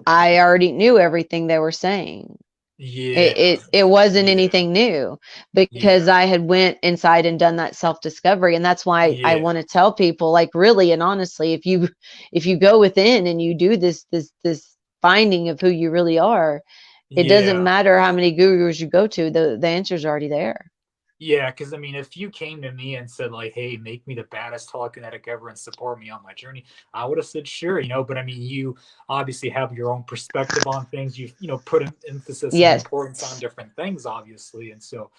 I already knew everything they were saying. Yeah. It wasn't Yeah. anything new, because Yeah. I had went inside and done that self-discovery. And that's why I Yeah. want to tell people, like, really and honestly, if you go within and you do this finding of who you really are, it doesn't Yeah. matter how many gurus you go to, the answer's already there. Yeah, because I mean, if you came to me and said like, "Hey, make me the baddest telekinetic ever and support me on my journey," I would have said, "Sure," But I mean, you obviously have your own perspective on things. You've put an emphasis and Yes. importance on different things, obviously, and so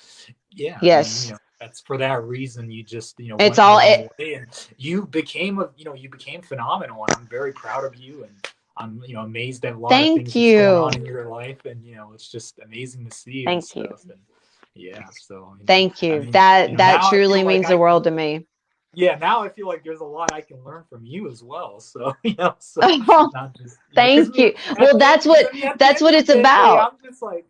yeah, I mean, Yes. that's for that reason you just It's went all your it. own way, and you became you became phenomenal, and I'm very proud of you, and I'm amazed at a lot of Thank things that's going you. on in your life, and it's just amazing to see and Thank you. stuff, and yeah, so Thank I you. mean, That now I truly feel like means I the can. world to me. Yeah, now I feel like there's a lot I can learn from you as well. So so Oh, not just because I thank mean you. Well, because I mean at the that's end what of it's the day, about. I'm just like,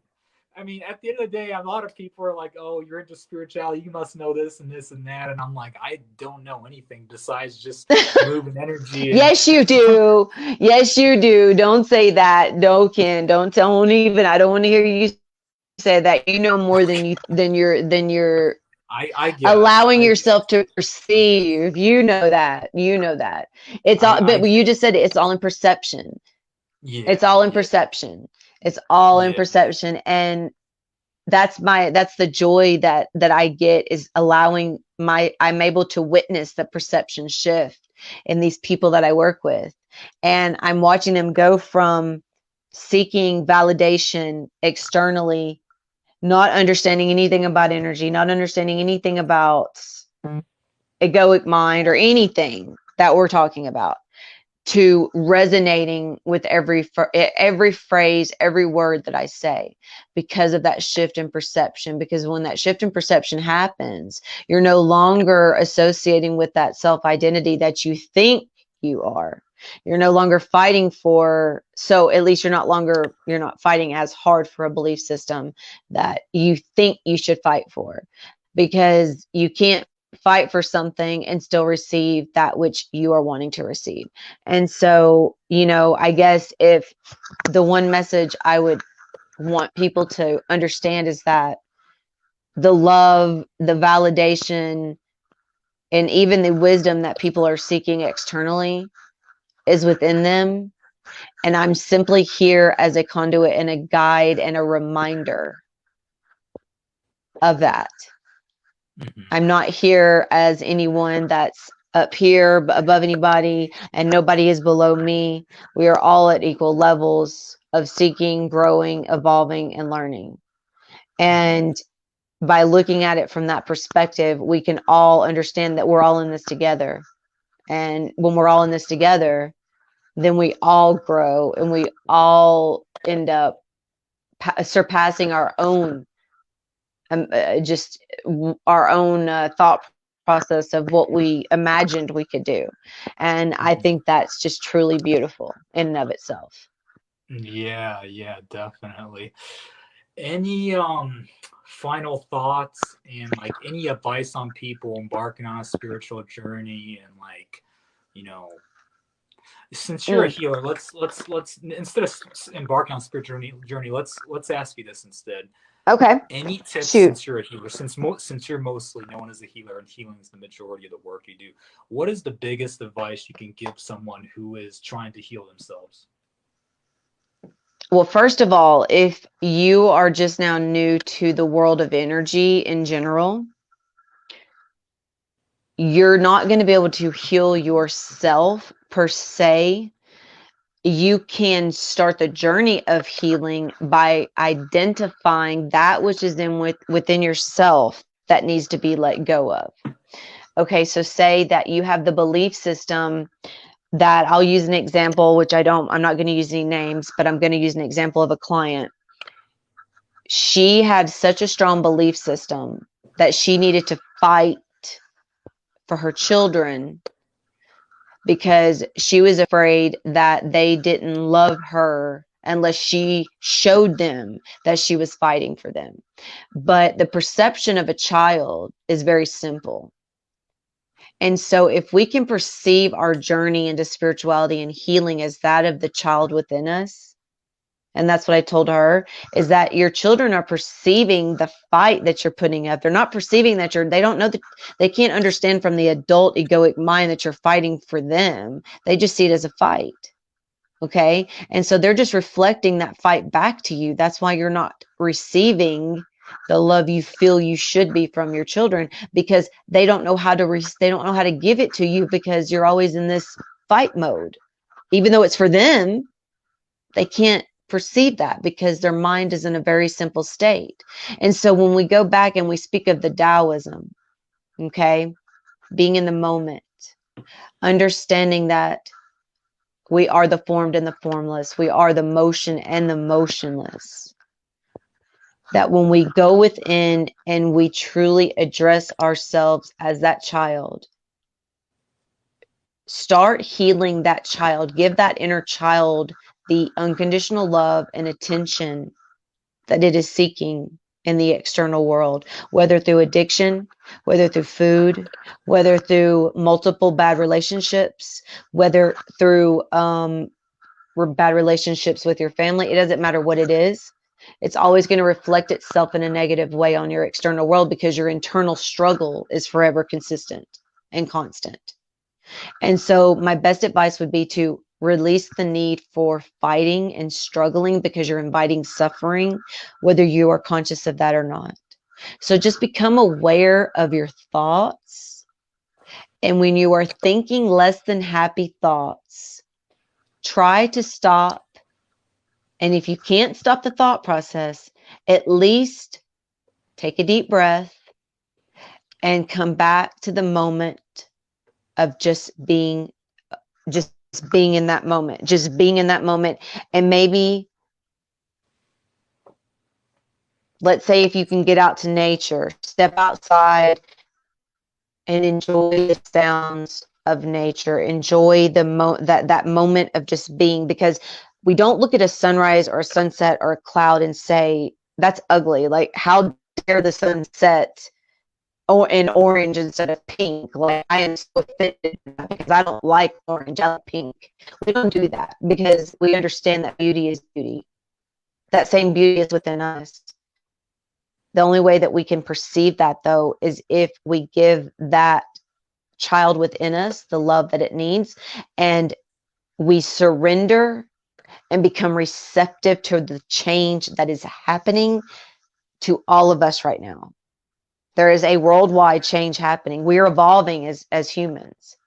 I mean, at the end of the day, a lot of people are like, "Oh, you're into spirituality. You must know this and that." And I'm like, I don't know anything besides just moving energy and Yes, you do. Yes, you do. Don't say that. No, Ken. Don't even. I don't want to hear you say that. You know more than you're I guess allowing yourself to perceive. You know that. You know that. It's all. I But you guess just said it's all in perception. It's yeah all in yeah perception. It's all in yeah perception. And that's the joy that I get, is allowing I'm able to witness the perception shift in these people that I work with. And I'm watching them go from seeking validation externally, not understanding anything about energy, not understanding anything about egoic mind or anything that we're talking about, to resonating with every phrase, every word that I say, because of that shift in perception. Because when that shift in perception happens, you're no longer associating with that self identity that you think you are. You're no longer fighting for, so at least you're not fighting as hard for a belief system that you think you should fight for, because you can't fight for something and still receive that which you are wanting to receive. And so, I guess if the one message I would want people to understand is that the love, the validation, and even the wisdom that people are seeking externally is within them. And I'm simply here as a conduit and a guide and a reminder of that. mm-hmm. I'm not here as anyone that's up here above anybody, and nobody is below me. We are all at equal levels of seeking, growing, evolving, and learning. And by looking at it from that perspective, we can all understand that we're all in this together. And when we're all in this together, then we all grow and we all end up surpassing our own just our own thought process of what we imagined we could do. And I Mm-hmm. think that's just truly beautiful in and of itself. Yeah, yeah, definitely. Any final thoughts and like any advice on people embarking on a spiritual journey and like, you know, Since you're a Mm, healer, let's instead of embarking on spiritual journey, let's ask you this instead. okay, Any tips, shoot. since you're a healer, since you're mostly known as a healer and healing is the majority of the work you do, what is the biggest advice you can give someone who is trying to heal themselves? Well, first of all, if you are just now new to the world of energy in general, you're not going to be able to heal yourself per se. You can start the journey of healing by identifying that which is within yourself that needs to be let go of. Okay, so say that you have the belief system that, I'll use an example, which I'm not going to use any names, but I'm going to use an example of a client. She had such a strong belief system that she needed to fight for her children because she was afraid that they didn't love her unless she showed them that she was fighting for them. But the perception of a child is very simple. And so if we can perceive our journey into spirituality and healing as that of the child within us, and that's what I told her, is that your children are perceiving the fight that you're putting up. They're not perceiving that they don't know that, they can't understand from the adult egoic mind that you're fighting for them. They just see it as a fight. Okay. And so they're just reflecting that fight back to you. That's why you're not receiving the love you feel you should be from your children, because they don't know how to they don't know how to give it to you, because you're always in this fight mode. Even though it's for them, they can't perceive that because their mind is in a very simple state. And so when we go back and we speak of the Taoism, okay, being in the moment, understanding that we are the formed and the formless, we are the motion and the motionless, that when we go within and we truly address ourselves as that child, start healing that child, give that inner child the unconditional love and attention that it is seeking in the external world, whether through addiction, whether through food, whether through multiple bad relationships, whether through bad relationships with your family. It doesn't matter what it is. It's always going to reflect itself in a negative way on your external world, because your internal struggle is forever consistent and constant. And so my best advice would be to release the need for fighting and struggling, because you're inviting suffering, whether you are conscious of that or not. So just become aware of your thoughts. And when you are thinking less than happy thoughts, try to stop. And if you can't stop the thought process, at least take a deep breath and come back to the moment of just being in that moment, just being in that moment. And maybe, let's say, if you can get out to nature, step outside and enjoy the sounds of nature, enjoy that moment of just being, because we don't look at a sunrise or a sunset or a cloud and say that's ugly. Like, how dare the sun set or in orange instead of pink? Like, I am so offended because I don't like orange, I like pink. We don't do that because we understand that beauty is beauty. That same beauty is within us. The only way that we can perceive that, though, is if we give that child within us the love that it needs, and we surrender and become receptive to the change that is happening to all of us right now. There is a worldwide change happening. We're evolving as humans.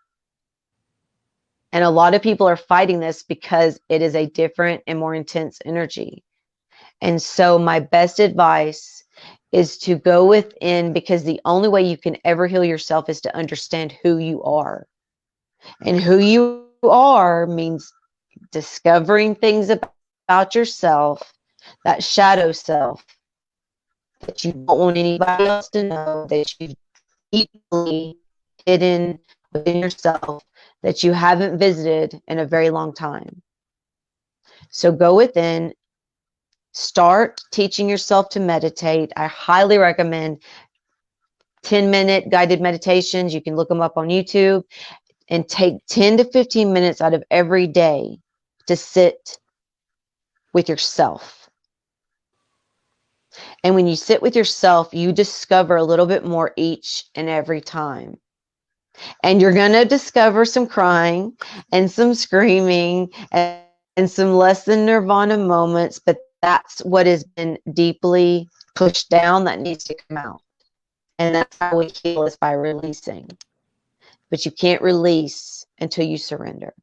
And a lot of people are fighting this because it is a different and more intense energy. And so my best advice is to go within, because the only way you can ever heal yourself is to understand who you are. And who you are means discovering things about yourself, that shadow self that you don't want anybody else to know, that you've deeply hidden within yourself, that you haven't visited in a very long time. So go within, start teaching yourself to meditate. I highly recommend 10-minute guided meditations. You can look them up on YouTube. and take 10 to 15 minutes out of every day to sit with yourself. And when you sit with yourself, you discover a little bit more each and every time. And you're going to discover some crying and some screaming and some less than nirvana moments, but that's what has been deeply pushed down that needs to come out. And that's how we heal, is by releasing. But you can't release until you surrender.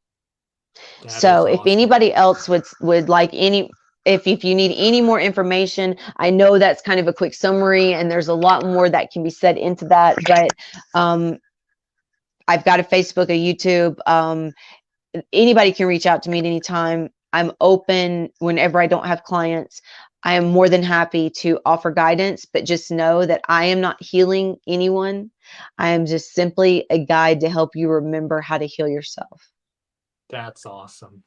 So if anybody else would like if you need any more information, I know that's kind of a quick summary, and there's a lot more that can be said into that, but I've got a Facebook, a YouTube. Anybody can reach out to me at any time. I'm open whenever I don't have clients. I am more than happy to offer guidance, but just know that I am not healing anyone. I am just simply a guide to help you remember how to heal yourself. That's awesome.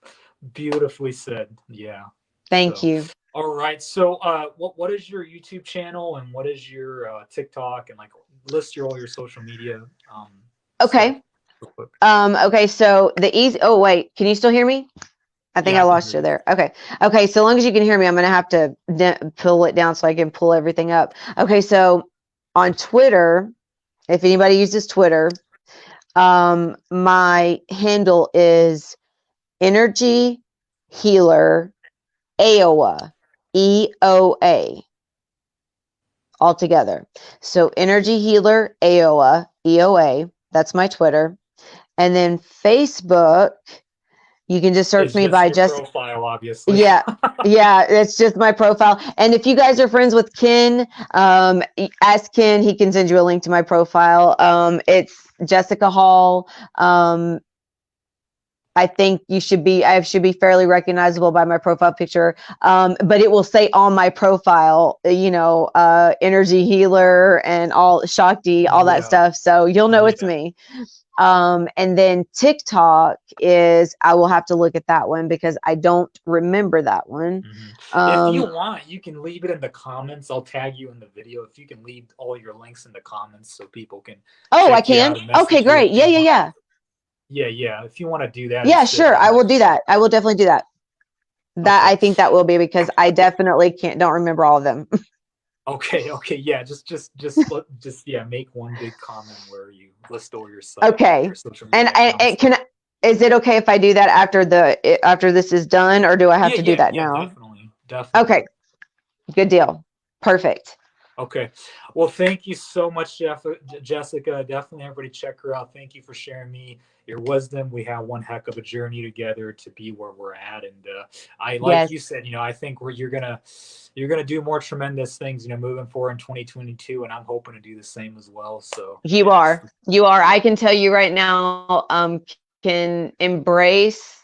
Beautifully said. Yeah. Thank you. All right. So what is your YouTube channel, and what is your TikTok, and like list all your social media? Okay. Okay. So oh wait, can you still hear me? I think I lost you there. Okay. Okay. So long as you can hear me, I'm going to have to pull it down so I can pull everything up. Okay. So on Twitter, if anybody uses Twitter, my handle is Energy Healer Éoa, EOA, all together. So Energy Healer Éoa, EOA, that's my Twitter. And then Facebook, you can just search me by just profile, obviously. Yeah, yeah, it's just my profile. And if you guys are friends with Ken, ask Ken. He can send you a link to my profile. It's Jessica Hall. I think I should be fairly recognizable by my profile picture. But it will say on my profile, energy healer and all Shakti, all that stuff. So you'll know it's me. And then TikTok is, I will have to look at that one because I don't remember that one. If you want, you can leave it in the comments. I'll tag you in the video. If you can leave all your links in the comments so people can. Oh, I can. Okay, great. Yeah. Yeah. If you want to do that. Yeah, sure. I will do that. I will definitely do that. I think that will be, because I definitely don't remember all of them. Okay. Yeah. Just make one big comment where you list all your site. Okay. Your social media and is it okay if I do that after this is done, or do I have to do that now? Definitely. Okay. Good deal. Perfect. Okay. Well, thank you so much, Jessica. Definitely everybody check her out. Thank you for sharing your wisdom. We have one heck of a journey together to be where we're at. And you said, I think you're gonna do more tremendous things, moving forward in 2022. And I'm hoping to do the same as well. So you are. I can tell you right now, can embrace,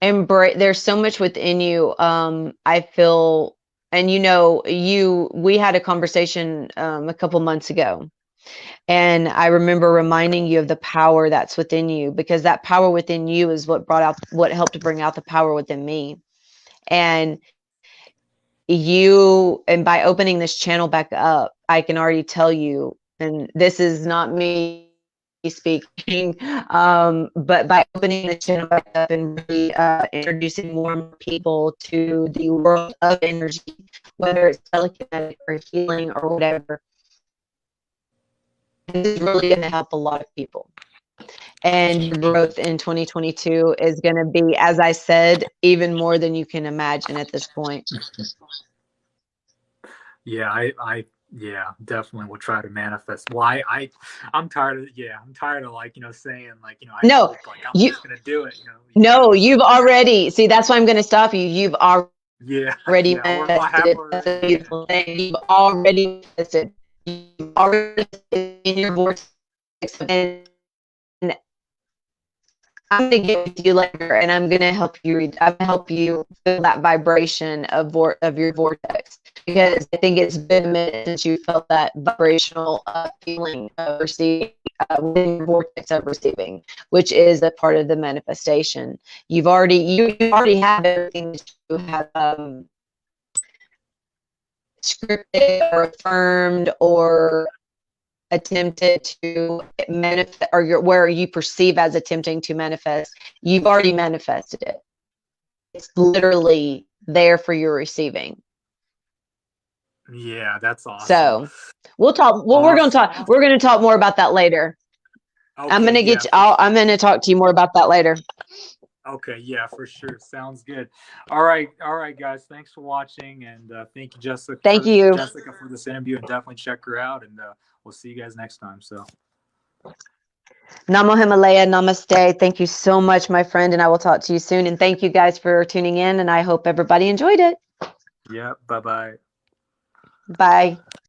there's so much within you. I feel. And we had a conversation a couple months ago, and I remember reminding you of the power that's within you, because that power within you is what helped to bring out the power within me. And by opening this channel back up, I can already tell you, and this is not me speaking, but by opening the channel back up and really introducing more and more people to the world of energy, whether it's telekinetic or healing or whatever, this is really going to help a lot of people. And your growth in 2022 is going to be, as I said, even more than you can imagine at this point. Yeah, I definitely will try to manifest. Well, I'm tired of saying no, I'm just gonna do it. No, you've already. See, that's why I'm going to stop you. You've already manifested. That's a beautiful thing. You've already manifested. You've already in your vortex. And I'm going to get with you later, and I'm going to help you. Feel that vibration of your vortex, because I think it's been a minute since you felt that vibrational feeling of receiving within your vortex of receiving, which is a part of the manifestation. You already have everything that you have scripted or affirmed or attempted to manifest, or where you perceive as attempting to manifest, you've already manifested it. It's literally there for your receiving. Yeah, that's awesome. So we'll talk. Well, Awesome. we're going to talk more about that later. Okay, I'm going to get you. I'm going to talk to you more about that later. Okay, yeah, for sure. Sounds good. All right, guys. Thanks for watching, and thank you, Jessica. Thank you, Jessica, for this interview, and definitely check her out. And we'll see you guys next time. So, Namo Himalaya, namaste. Thank you so much, my friend, and I will talk to you soon. And thank you guys for tuning in. And I hope everybody enjoyed it. yeah, bye bye. Bye.